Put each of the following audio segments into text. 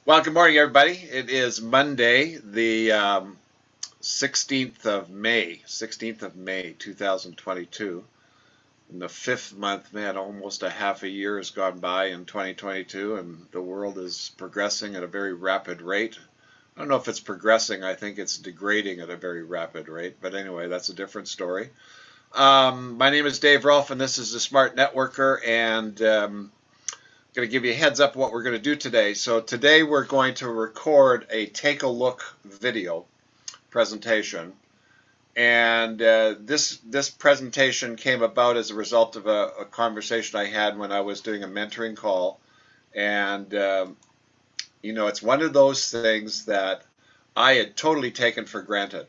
Well, good morning, everybody. It is Monday, the 16th of May, 2022. In the fifth month, man, almost a half a year has gone by in 2022, and the world is progressing at a very rapid rate. I don't know if it's progressing, I think it's degrading at a very rapid rate, but anyway, that's a different story. My name is Dave Rolfe, and this is the Smart Networker, and going to give you a heads up what we're going to do today. So today we're going to record a take a look video presentation, and this presentation came about as a result of a conversation I had when I was doing a mentoring call, and it's one of those things that I had totally taken for granted.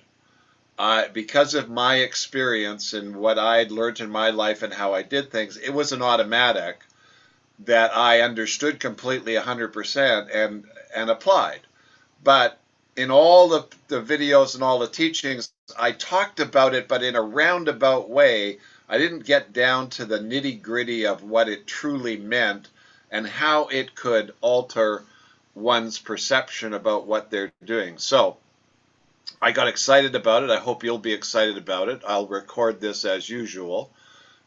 Because of my experience and what I had learned in my life and how I did things, it was an automatic that I understood completely 100% and applied. But in all the videos and all the teachings, I talked about it, but in a roundabout way. I didn't get down to the nitty gritty of what it truly meant and how it could alter one's perception about what they're doing. So I got excited about it. I hope you'll be excited about it. I'll record this as usual.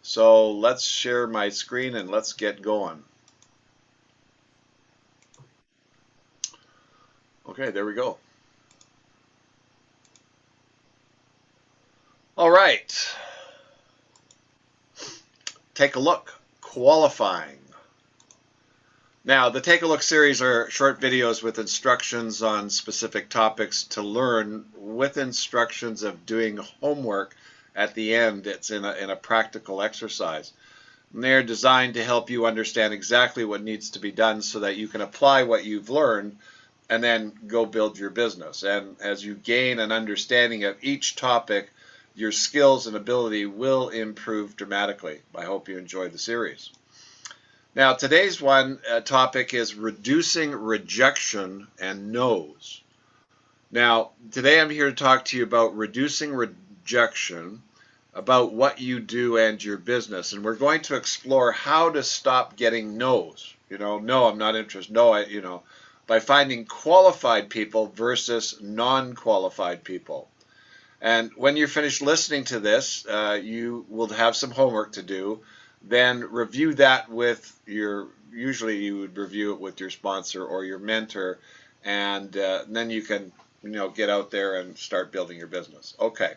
So let's share my screen and let's get going. Okay, there we go. All right. Take a look. Qualifying. Now, the Take a Look series are short videos with instructions on specific topics to learn, with instructions of doing homework at the end. It's in a practical exercise. And they're designed to help you understand exactly what needs to be done so that you can apply what you've learned and then go build your business. And as you gain an understanding of each topic, your skills and ability will improve dramatically. I hope you enjoyed the series. Now, today's topic is reducing rejection and no's. Now, today I'm here to talk to you about reducing rejection, about what you do and your business. And we're going to explore how to stop getting no's. No, I'm not interested. No, by finding qualified people versus non-qualified people. And when you're finished listening to this, you will have some homework to do. Then review that with usually you would review it with your sponsor or your mentor, and then you can, get out there and start building your business. Okay.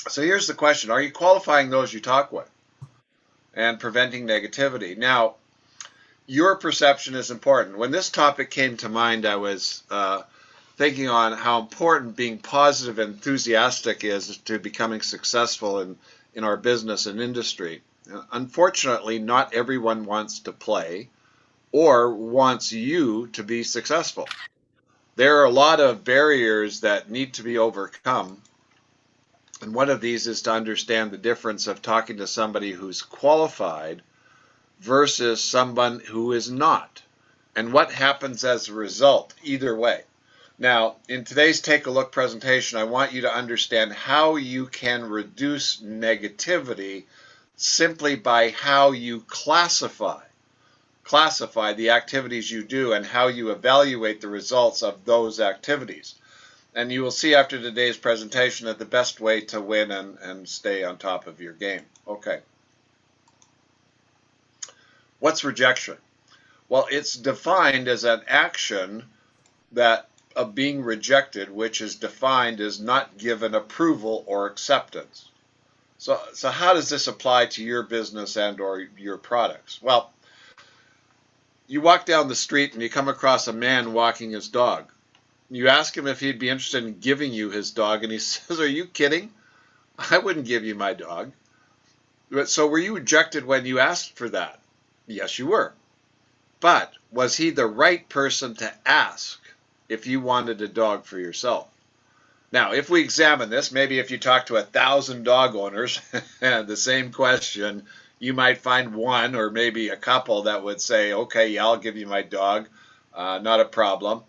So here's the question. Are you qualifying those you talk with and preventing negativity? Now, your perception is important. When this topic came to mind, I was thinking on how important being positive and enthusiastic is to becoming successful in our business and industry. Unfortunately, not everyone wants to play or wants you to be successful. There are a lot of barriers that need to be overcome, and one of these is to understand the difference of talking to somebody who's qualified versus someone who is not, and what happens as a result, either way. Now, in today's Take a Look presentation, I want you to understand how you can reduce negativity simply by how you classify the activities you do and how you evaluate the results of those activities. And you will see after today's presentation that the best way to win and stay on top of your game. Okay. What's rejection? Well, it's defined as an action of being rejected, which is defined as not given approval or acceptance. So how does this apply to your business and or your products? Well, you walk down the street and you come across a man walking his dog. You ask him if he'd be interested in giving you his dog, and he says, "Are you kidding? I wouldn't give you my dog." So were you rejected when you asked for that? Yes, you were. But was he the right person to ask if you wanted a dog for yourself? Now, if we examine this, maybe if you talk to 1,000 dog owners, the same question, you might find one or maybe a couple that would say, "Okay, yeah, I'll give you my dog, not a problem."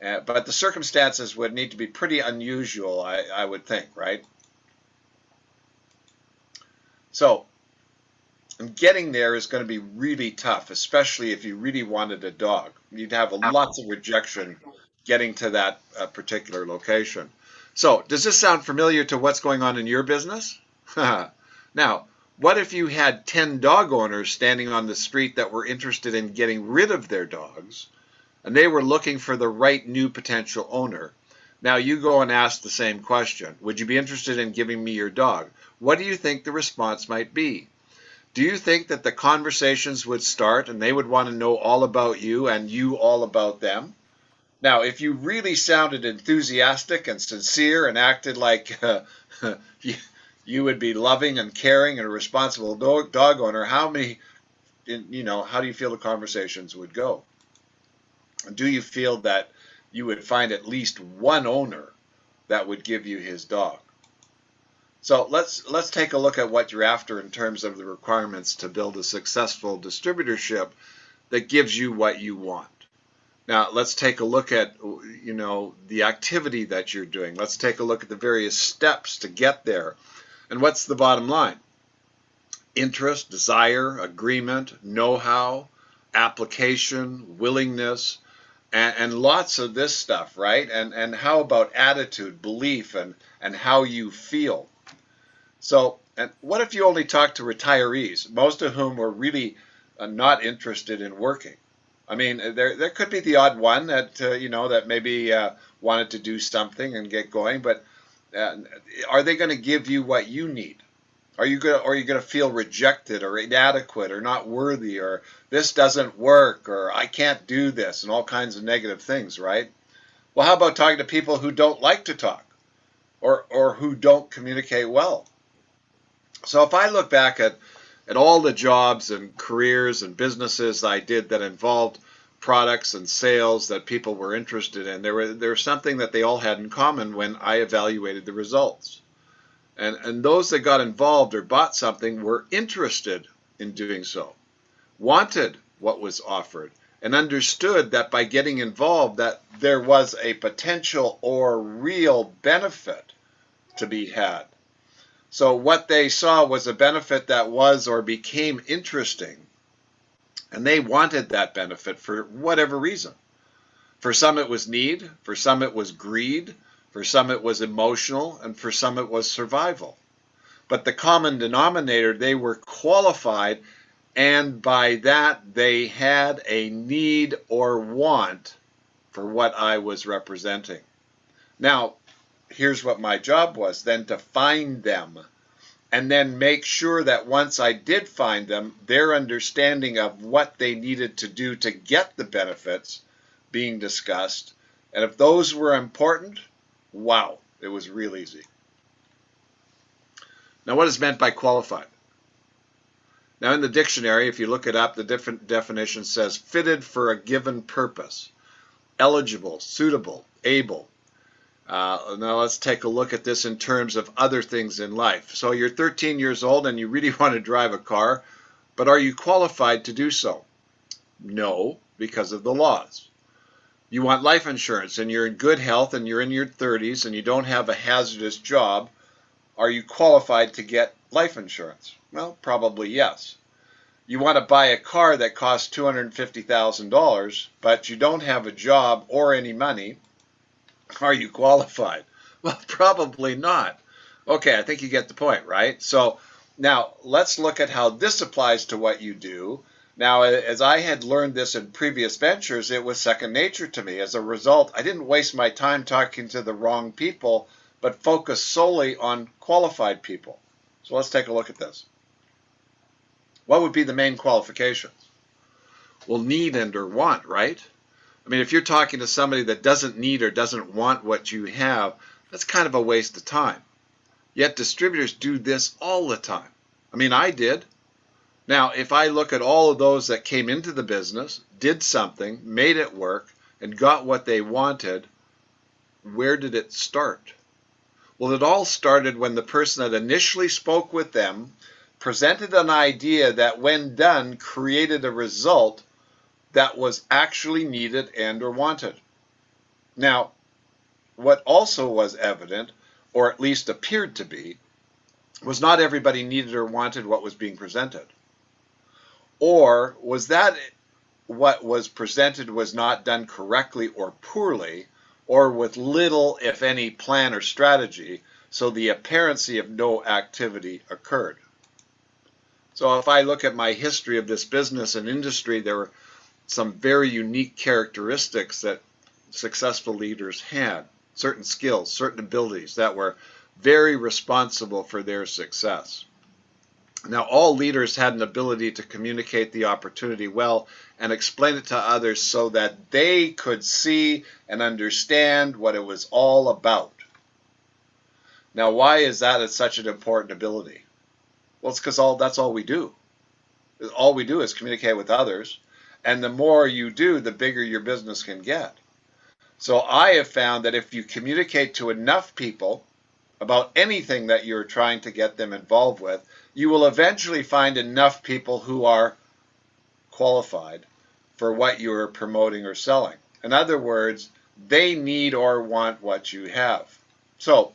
But the circumstances would need to be pretty unusual, I would think, right? So And getting there is going to be really tough, especially if you really wanted a dog. You'd have lots of rejection getting to that particular location. So, does this sound familiar to what's going on in your business? Now, what if you had 10 dog owners standing on the street that were interested in getting rid of their dogs, and they were looking for the right new potential owner? Now you go and ask the same question. Would you be interested in giving me your dog? What do you think the response might be? Do you think that the conversations would start and they would want to know all about you and you all about them? Now, if you really sounded enthusiastic and sincere and acted like you would be loving and caring and a responsible dog owner, how do you feel the conversations would go? Do you feel that you would find at least one owner that would give you his dog? So let's take a look at what you're after in terms of the requirements to build a successful distributorship that gives you what you want. Now let's take a look at the activity that you're doing. Let's take a look at the various steps to get there. And what's the bottom line? Interest, desire, agreement, know-how, application, willingness, and lots of this stuff, right? And how about attitude, belief, and how you feel? So, and what if you only talk to retirees, most of whom were really not interested in working? I mean, there could be the odd one that that maybe wanted to do something and get going, but are they going to give you what you need? Are you going to feel rejected or inadequate or not worthy or this doesn't work or I can't do this and all kinds of negative things, right? Well, how about talking to people who don't like to talk or who don't communicate well? So if I look back at all the jobs and careers and businesses I did that involved products and sales that people were interested in, there was something that they all had in common when I evaluated the results. And those that got involved or bought something were interested in doing so, wanted what was offered, and understood that by getting involved that there was a potential or real benefit to be had. So what they saw was a benefit that was or became interesting, and they wanted that benefit for whatever reason. For some it was need, for some it was greed, for some it was emotional, and for some it was survival. But the common denominator, they were qualified, and by that they had a need or want for what I was representing. Now, here's what my job was then: to find them and then make sure that once I did find them, their understanding of what they needed to do to get the benefits being discussed, and if those were important, wow, it was real easy. Now, what is meant by qualified? Now, in the dictionary, if you look it up, the different definition says fitted for a given purpose, eligible, suitable, able. Now let's take a look at this in terms of other things in life. So you're 13 years old and you really want to drive a car, but are you qualified to do so? No, because of the laws. You want life insurance and you're in good health and you're in your 30s and you don't have a hazardous job. Are you qualified to get life insurance? Well, probably yes. You want to buy a car that costs $250,000, but you don't have a job or any money. Are you qualified? Well, probably not. Okay, I think you get the point, right? So now let's look at how this applies to what you do. Now, as I had learned this in previous ventures, it was second nature to me. As a result, I didn't waste my time talking to the wrong people, but focus solely on qualified people. So let's take a look at this. What would be the main qualifications? Well, need and or want, right? I mean, if you're talking to somebody that doesn't need or doesn't want what you have, that's kind of a waste of time. Yet distributors do this all the time. I mean, I did. Now, if I look at all of those that came into the business, did something, made it work, and got what they wanted, where did it start? Well, it all started when the person that initially spoke with them presented an idea that, when done, created a result that was actually needed and or wanted. Now, what also was evident, or at least appeared to be, was not everybody needed or wanted what was being presented. Or was that what was presented was not done correctly or poorly, or with little, if any, plan or strategy, so the apparency of no activity occurred? So if I look at my history of this business and industry, there were some very unique characteristics that successful leaders had, certain skills, certain abilities that were very responsible for their success. Now, all leaders had an ability to communicate the opportunity well and explain it to others so that they could see and understand what it was all about. Now, why is that such an important ability? Well, it's because that's all we do. All we do is communicate with others, and the more you do, the bigger your business can get. So I have found that if you communicate to enough people about anything that you're trying to get them involved with, you will eventually find enough people who are qualified for what you're promoting or selling. In other words, they need or want what you have. So,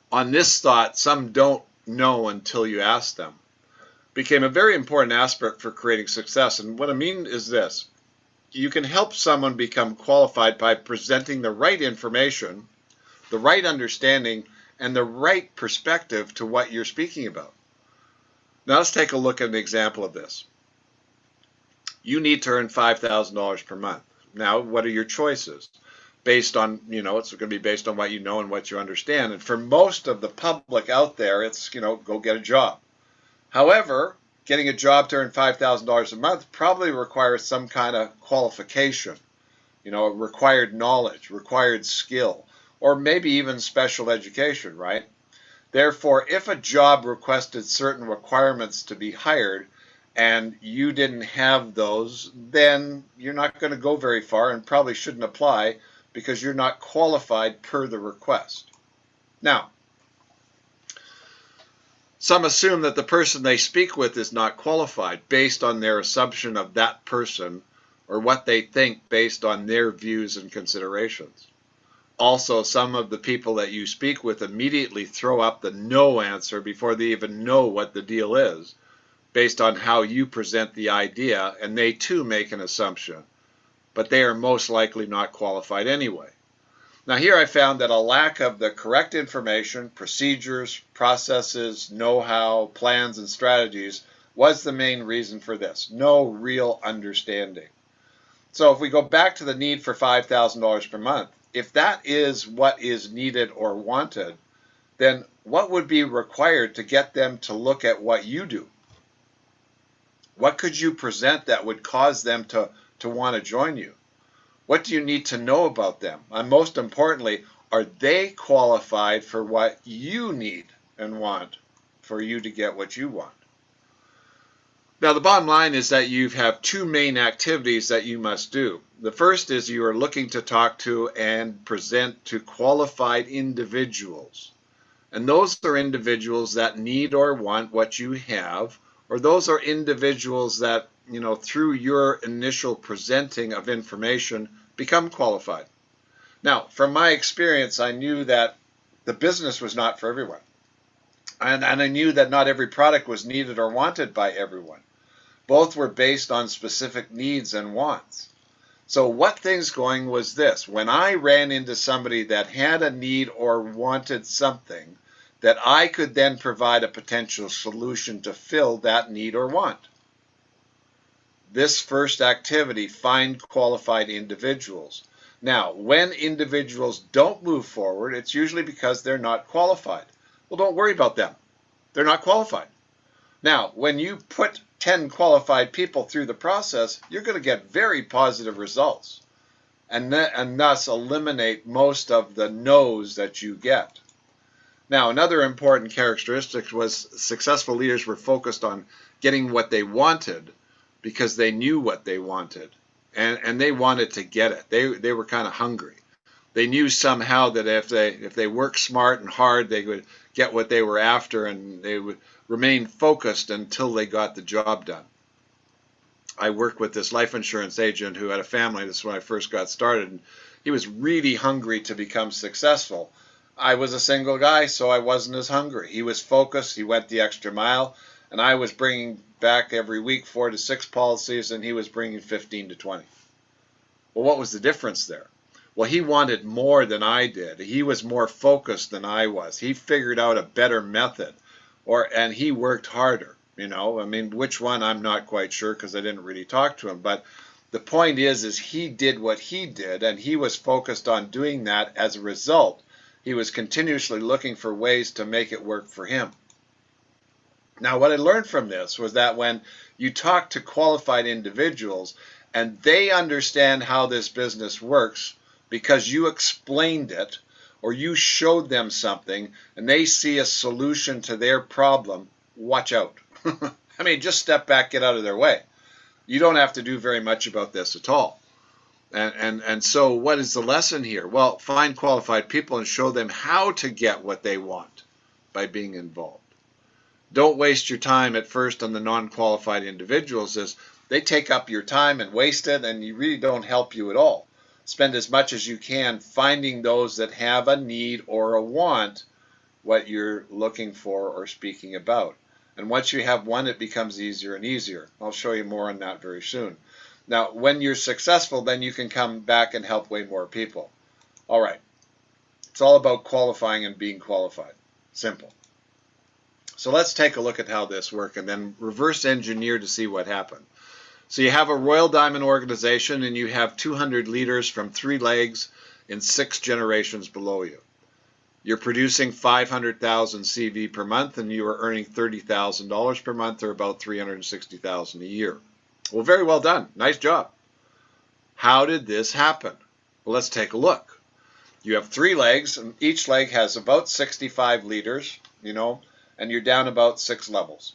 on this thought, some don't know until you ask them, became a very important aspect for creating success. And what I mean is this: you can help someone become qualified by presenting the right information, the right understanding, and the right perspective to what you're speaking about. Now let's take a look at an example of this. You need to earn $5,000 per month. Now, what are your choices? Based on, it's going to be based on what you know and what you understand. And for most of the public out there, it's, go get a job. However, getting a job to earn $5,000 a month probably requires some kind of qualification, required knowledge, required skill, or maybe even special education, right? Therefore, if a job requested certain requirements to be hired and you didn't have those, then you're not going to go very far and probably shouldn't apply because you're not qualified per the request. Now, some assume that the person they speak with is not qualified based on their assumption of that person or what they think based on their views and considerations. Also, some of the people that you speak with immediately throw up the no answer before they even know what the deal is, based on how you present the idea, and they too make an assumption, but they are most likely not qualified anyway. Now here I found that a lack of the correct information, procedures, processes, know-how, plans, and strategies was the main reason for this. No real understanding. So if we go back to the need for $5,000 per month, if that is what is needed or wanted, then what would be required to get them to look at what you do? What could you present that would cause them to want to join you? What do you need to know about them? And most importantly, are they qualified for what you need and want for you to get what you want? Now, the bottom line is that you have two main activities that you must do. The first is you are looking to talk to and present to qualified individuals. And those are individuals that need or want what you have, or those are individuals that, through your initial presenting of information, become qualified. Now, from my experience, I knew that the business was not for everyone. And I knew that not every product was needed or wanted by everyone. Both were based on specific needs and wants. So what things going was this: when I ran into somebody that had a need or wanted something, that I could then provide a potential solution to fill that need or want. This first activity, find qualified individuals. Now, when individuals don't move forward, it's usually because they're not qualified. Well, don't worry about them. They're not qualified. Now, when you put 10 qualified people through the process, you're going to get very positive results and thus eliminate most of the no's that you get. Now, another important characteristic was successful leaders were focused on getting what they wanted because they knew what they wanted, and they wanted to get it. They were kind of hungry. They knew somehow that if they worked smart and hard, they would get what they were after, and they would remain focused until they got the job done. I worked with this life insurance agent who had a family. This is when I first got started, and he was really hungry to become successful. I was a single guy, so I wasn't as hungry. He was focused. He went the extra mile. And I was bringing back every week 4 to 6 policies, and he was bringing 15 to 20. Well, what was the difference there? Well, he wanted more than I did. He was more focused than I was. He figured out a better method, and he worked harder. I mean, which one I'm not quite sure because I didn't really talk to him. But the point is he did what he did, and he was focused on doing that. As a result, he was continuously looking for ways to make it work for him. Now, what I learned from this was that when you talk to qualified individuals and they understand how this business works because you explained it or you showed them something and they see a solution to their problem, watch out. I mean, just step back, get out of their way. You don't have to do very much about this at all. And so what is the lesson here? Well, find qualified people and show them how to get what they want by being involved. Don't waste your time at first on the non-qualified individuals, as they take up your time and waste it, and you really don't help you at all. Spend as much as you can finding those that have a need or a want what you're looking for or speaking about. And once you have one, it becomes easier and easier. I'll show you more on that very soon. Now, when you're successful, then you can come back and help way more people. All right. It's all about qualifying and being qualified. Simple. So let's take a look at how this works and then reverse engineer to see what happened. So you have a Royal Diamond organization and you have 200 leaders from 3 legs in 6 generations below you. You're producing 500,000 CV per month and you are earning $30,000 per month, or about $360,000 a year. Well, very well done. Nice job. How did this happen? Well, let's take a look. You have 3 legs and each leg has about 65 leaders, and you're down about 6 levels.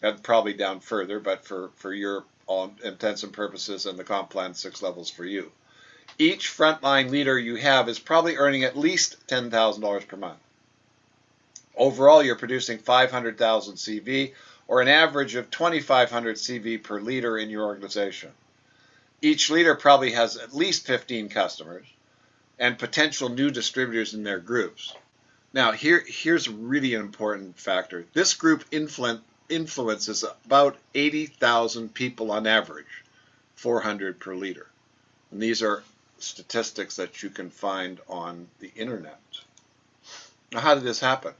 And probably down further, but for your all intents and purposes and the comp plan, 6 levels for you. Each frontline leader you have is probably earning at least $10,000 per month. Overall, you're producing 500,000 CV, or an average of 2,500 CV per leader in your organization. Each leader probably has at least 15 customers and potential new distributors in their groups. Now, here's really an important factor. This group influences about 80,000 people on average, 400 per leader. And these are statistics that you can find on the internet. Now, how did this happen?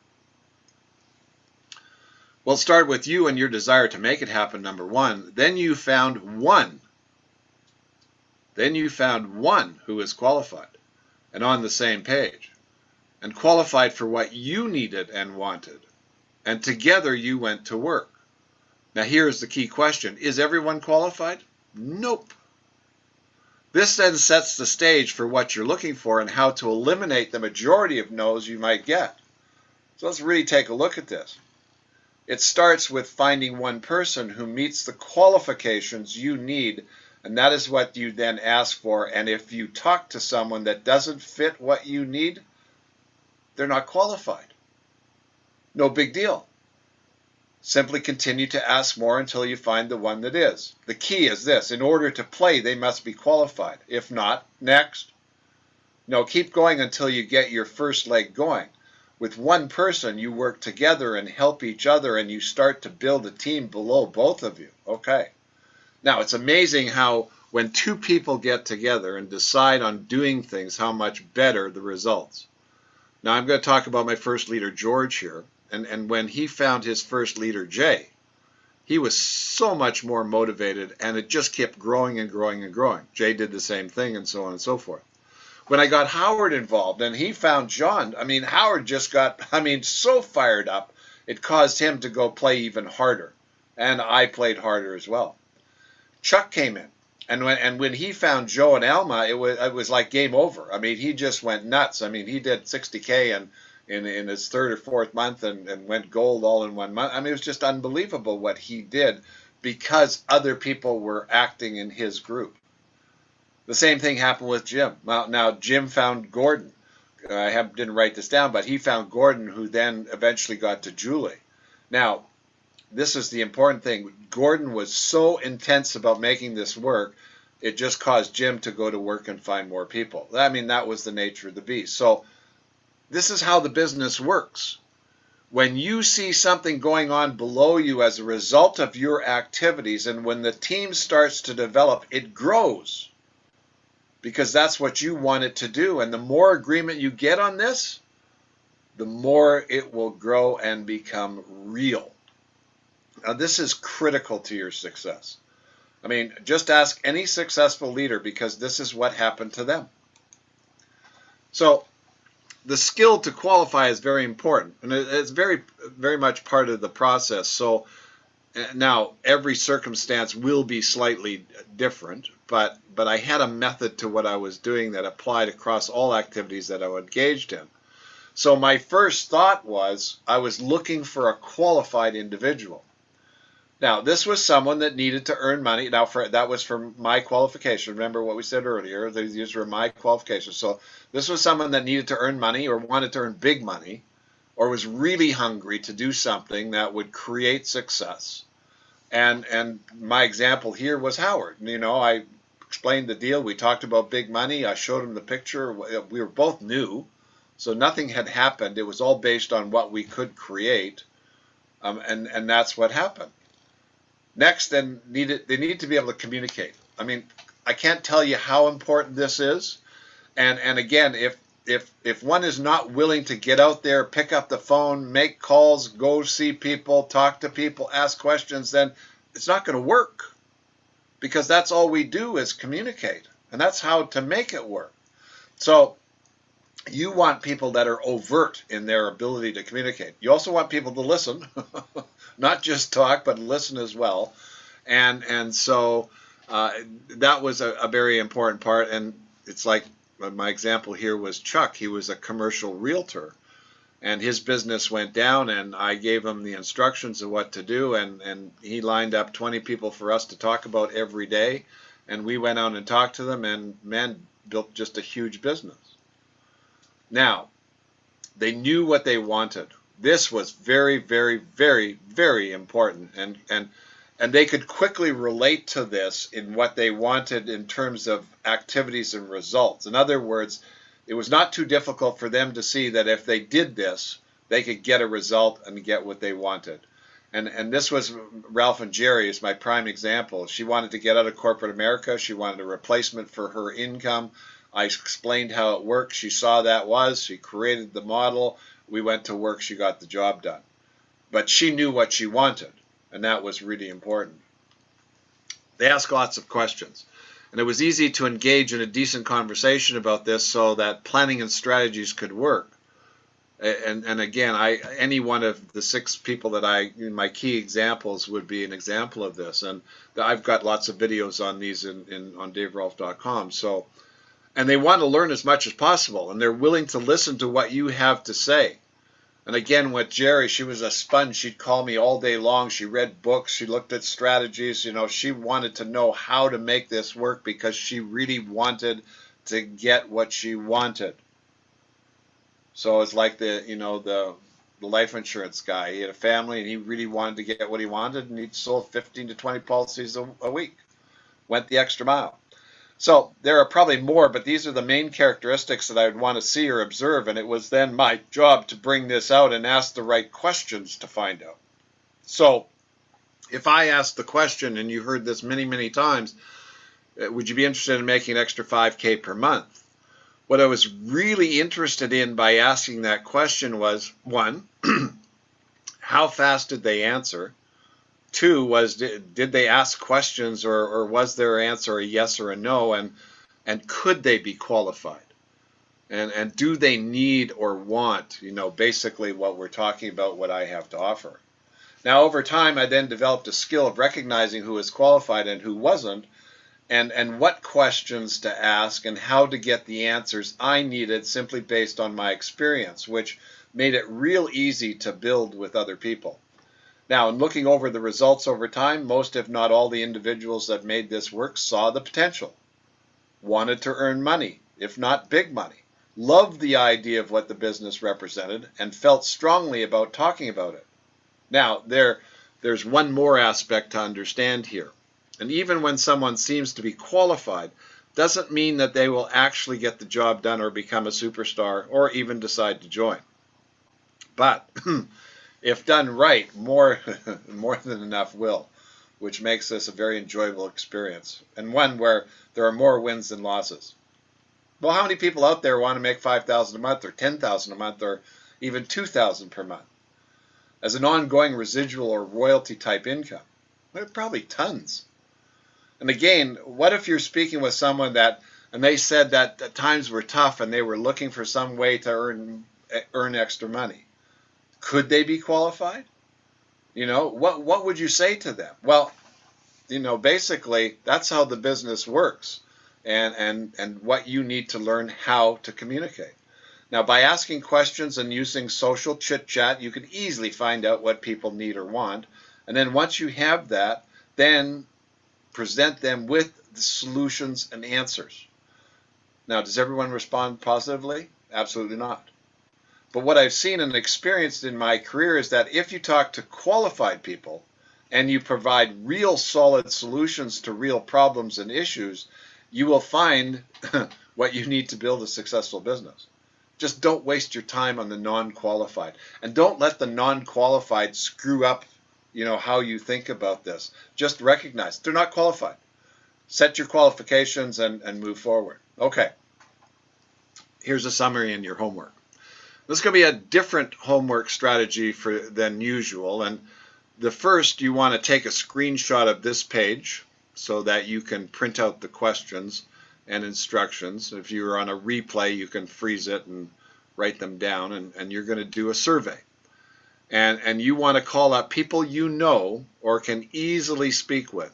Well, start with you and your desire to make it happen, number one. Then you found one. Then you found one who is qualified and on the same page, and qualified for what you needed and wanted. And together you went to work. Now here's the key question. Is everyone qualified? Nope. This then sets the stage for what you're looking for and how to eliminate the majority of no's you might get. So let's really take a look at this. It starts with finding one person who meets the qualifications you need, and that is what you then ask for. And if you talk to someone that doesn't fit what you need, they're not qualified. No big deal. Simply continue to ask more until you find the one that is. The key is this: in order to play, they must be qualified. If not, next. No, keep going until you get your first leg going. With one person, you work together and help each other, and you start to build a team below both of you. Okay. Now, it's amazing how when 2 people get together and decide on doing things, how much better the results. Now, I'm going to talk about my first leader, George, here. And when he found his first leader, Jay, he was so much more motivated, and it just kept growing and growing and growing. Jay did the same thing, and so on and so forth. When I got Howard involved and he found John, Howard just got, so fired up, it caused him to go play even harder. And I played harder as well. Chuck came in, and when he found Joe and Alma, it was like game over. He just went nuts. He did 60K in his 3rd or 4th month and went gold all in 1 month. It was just unbelievable what he did because other people were acting in his group. The same thing happened with Jim. Now Jim found Gordon. I didn't write this down, but he found Gordon, who then eventually got to Julie. Now, this is the important thing. Gordon was so intense about making this work, it just caused Jim to go to work and find more people. That was the nature of the beast. So this is how the business works. When you see something going on below you as a result of your activities, and when the team starts to develop, it grows because that's what you want it to do. And the more agreement you get on this, the more it will grow and become real. Now, this is critical to your success. I mean, just ask any successful leader, because this is what happened to them. So the skill to qualify is very important, and it's very, very much part of the process. So now every circumstance will be slightly different, but I had a method to what I was doing that applied across all activities that I was engaged in. So my first thought was I was looking for a qualified individual. Now, this was someone that needed to earn money. Now, that was for my qualification. Remember what we said earlier, these were my qualifications. So this was someone that needed to earn money or wanted to earn big money or was really hungry to do something that would create success. And my example here was Howard. You know, I explained the deal. We talked about big money. I showed him the picture. We were both new, so nothing had happened. It was all based on what we could create, and that's what happened. Next, they need to be able to communicate. I mean, I can't tell you how important this is. And again, if one is not willing to get out there, pick up the phone, make calls, go see people, talk to people, ask questions, then it's not going to work, because that's all we do is communicate, and that's how to make it work. So you want people that are overt in their ability to communicate. You also want people to listen, not just talk, but listen as well. And so that was a very important part. And it's like my example here was Chuck. He was a commercial realtor, and his business went down, and I gave him the instructions of what to do, and he lined up 20 people for us to talk about every day, and we went out and talked to them, and man, built just a huge business. Now, they knew what they wanted. This was very, very, very, very important, and they could quickly relate to this in what they wanted in terms of activities and results. In other words, it was not too difficult for them to see that if they did this, they could get a result and get what they wanted. And this was Ralph and Jerry is my prime example. She wanted to get out of corporate America. She wanted a replacement for her income. I explained how it worked. She saw that was. She created the model. We went to work. She got the job done. But she knew what she wanted, and that was really important. They asked lots of questions, and it was easy to engage in a decent conversation about this so that planning and strategies could work. And again, any one of the 6 people that my key examples would be an example of this. And I've got lots of videos on these on daverolf.com. So, and they want to learn as much as possible, and they're willing to listen to what you have to say. And again, with Jerry, she was a sponge. She'd call me all day long. She read books. She looked at strategies. You know, she wanted to know how to make this work because she really wanted to get what she wanted. So it's like the life insurance guy. He had a family, and he really wanted to get what he wanted, and he sold 15 to 20 policies a week. Went the extra mile. So there are probably more, but these are the main characteristics that I would want to see or observe, and it was then my job to bring this out and ask the right questions to find out. So if I asked the question, and you heard this many, many times, would you be interested in making an extra $5,000 per month? What I was really interested in by asking that question was, 1, how fast did they answer? 2 was, did they ask questions, or was their answer a yes or a no, and could they be qualified? And do they need or want, basically what we're talking about, what I have to offer. Now, over time, I then developed a skill of recognizing who was qualified and who wasn't, and what questions to ask and how to get the answers I needed simply based on my experience, which made it real easy to build with other people. Now, in looking over the results over time, most if not all the individuals that made this work saw the potential, wanted to earn money, if not big money, loved the idea of what the business represented, and felt strongly about talking about it. Now, there's one more aspect to understand here. And even when someone seems to be qualified, doesn't mean that they will actually get the job done or become a superstar or even decide to join. But If done right, more than enough will, which makes this a very enjoyable experience, and one where there are more wins than losses. Well, how many people out there want to make $5,000 a month or $10,000 a month or even $2,000 per month as an ongoing residual or royalty type income? Well, probably tons. And again, what if you're speaking with someone and they said that times were tough and they were looking for some way to earn extra money? Could they be qualified? What would you say to them? Well, basically that's how the business works, and what you need to learn how to communicate. Now, by asking questions and using social chit chat, you can easily find out what people need or want, and then once you have that, then present them with the solutions and answers. Now, does everyone respond positively? Absolutely not. But what I've seen and experienced in my career is that if you talk to qualified people and you provide real solid solutions to real problems and issues, you will find what you need to build a successful business. Just don't waste your time on the non-qualified, and don't let the non-qualified screw up how you think about this. Just recognize they're not qualified. Set your qualifications and move forward. Okay, here's a summary in your homework. This is going to be a different homework strategy than usual. And the first, you want to take a screenshot of this page so that you can print out the questions and instructions. If you're on a replay, you can freeze it and write them down. And you're going to do a survey. And you want to call up people you know or can easily speak with.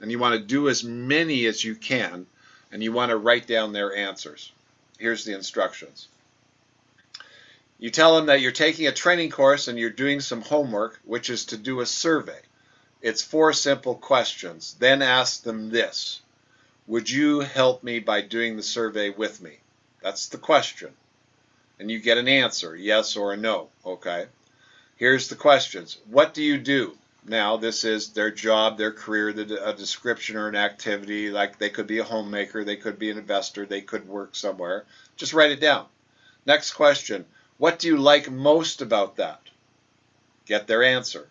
And you want to do as many as you can. And you want to write down their answers. Here's the instructions. You tell them that you're taking a training course and you're doing some homework, which is to do a survey. It's 4 simple questions. Then ask them this: would you help me by doing the survey with me? That's the question. And you get an answer, yes or no. Okay. Here's the questions. What do you do? Now, this is their job, their career, a description or an activity. Like they could be a homemaker, they could be an investor, they could work somewhere. Just write it down. Next question. What do you like most about that? Get their answer.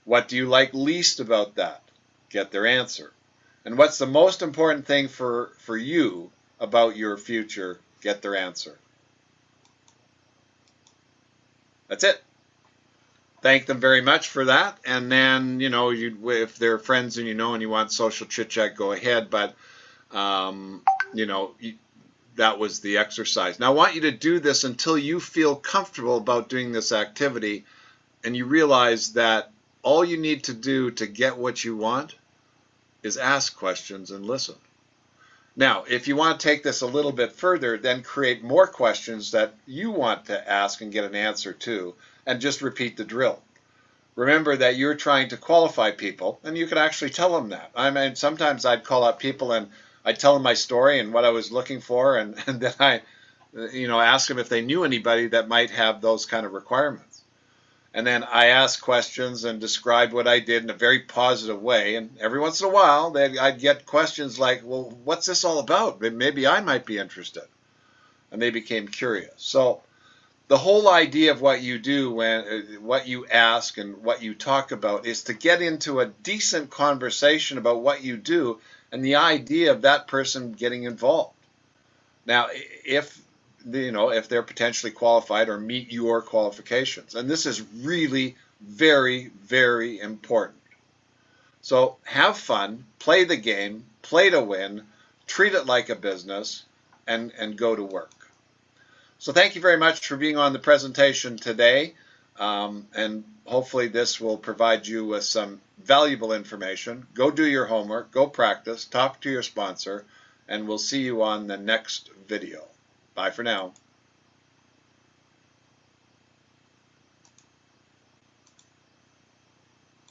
What do you like least about that? Get their answer. And what's the most important thing for you about your future? Get their answer. That's it. Thank them very much for that. And then, if they're friends and and you want social chit chat, go ahead. But, that was the exercise. Now, I want you to do this until you feel comfortable about doing this activity and you realize that all you need to do to get what you want is ask questions and listen. Now, if you want to take this a little bit further, then create more questions that you want to ask and get an answer to, and just repeat the drill. Remember that you're trying to qualify people, and you can actually tell them that. I mean, sometimes I'd call up people and I'd tell them my story and what I was looking for, and then I, ask them if they knew anybody that might have those kind of requirements. And then I asked questions and described what I did in a very positive way. And every once in a while, I'd get questions like, well, what's this all about? Maybe I might be interested. And they became curious. So the whole idea of what you do, what you ask and what you talk about, is to get into a decent conversation about what you do and the idea of that person getting involved. Now, if they're potentially qualified or meet your qualifications. And this is really very, very important. So have fun, play the game, play to win, treat it like a business, and go to work. So thank you very much for being on the presentation today. And hopefully this will provide you with some valuable information. Go do your homework, go practice, talk to your sponsor, and we'll see you on the next video. Bye for now.